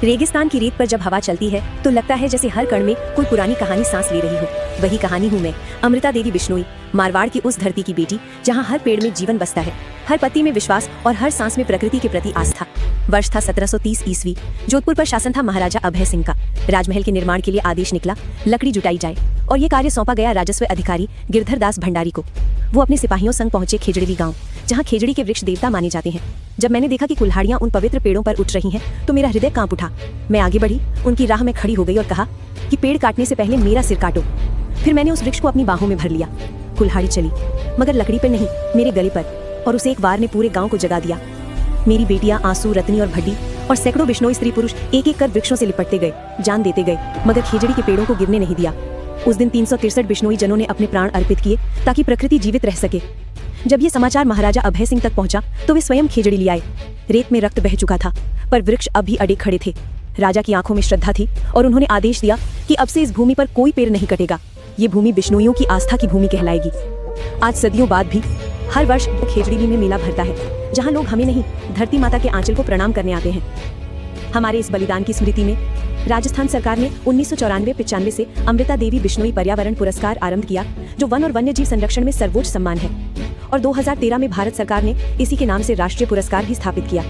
रेगिस्तान की रेत पर जब हवा चलती है तो लगता है जैसे हर कण में कोई पुरानी कहानी सांस ले रही हो। वही कहानी हूँ मैं, अमृता देवी बिश्नोई, मारवाड़ की उस धरती की बेटी जहाँ हर पेड़ में जीवन बसता है, हर पत्ती में विश्वास और हर सांस में प्रकृति के प्रति आस्था। वर्ष था 1730 ईस्वी। जोधपुर पर शासन था महाराजा अभय सिंह का। राजमहल के निर्माण के लिए आदेश निकला, लकड़ी जुटाई जाए, और ये कार्य सौंपा गया राजस्व अधिकारी गिरधर दास भंडारी को। वो अपने सिपाहियों संग पहुंचे खेजड़ी गांव, जहां खेजड़ी के वृक्ष देवता माने जाते हैं। जब मैंने देखा कि कुल्हाड़ियां उन पवित्र पेड़ों पर उठ रही हैं तो मेरा हृदय कांप उठा। मैं आगे बढ़ी, उनकी राह में खड़ी हो गई और कहा कि पेड़ काटने से पहले मेरा सिर काटो। फिर मैंने उस वृक्ष को अपनी बाहों में भर लिया। कुल्हाड़ी चली, मगर लकड़ी पर नहीं, मेरे गले पर, और उसे एक वार ने पूरे गाँव को जगा दिया। मेरी बेटियां आंसू, रत्नी और भड्डी और सैकड़ों बिश्नोई स्त्री पुरुष एक एक कर वृक्षों से लिपटते गए, जान देते गए, मगर खेजड़ी के पेड़ों को गिरने नहीं दिया। उस दिन 363 बिश्नोई जनों ने अपने प्राण अर्पित किए ताकि प्रकृति जीवित रह सके। जब ये समाचार महाराजा अभय सिंह तक पहुंचा तो वे स्वयं खेजड़ी ले आए। रेत में रक्त बह चुका था, पर वृक्ष अब भी अड़े खड़े थे। राजा की आंखों में श्रद्धा थी और उन्होंने आदेश दिया कि अब से इस भूमि पर कोई पेड़ नहीं कटेगा। ये भूमि बिश्नोइयों की आस्था की भूमि कहलाएगी। आज सदियों बाद भी हर वर्ष खेजड़ी में मेला भरता है, जहाँ लोग हमें नहीं, धरती माता के आंचल को प्रणाम करने आते हैं। हमारे इस बलिदान की स्मृति में राजस्थान सरकार ने 1994-95 से अमृता देवी बिश्नोई पर्यावरण पुरस्कार आरंभ किया, जो वन और वन्य जीव संरक्षण में सर्वोच्च सम्मान है। और 2013 में भारत सरकार ने इसी के नाम से राष्ट्रीय पुरस्कार भी स्थापित किया।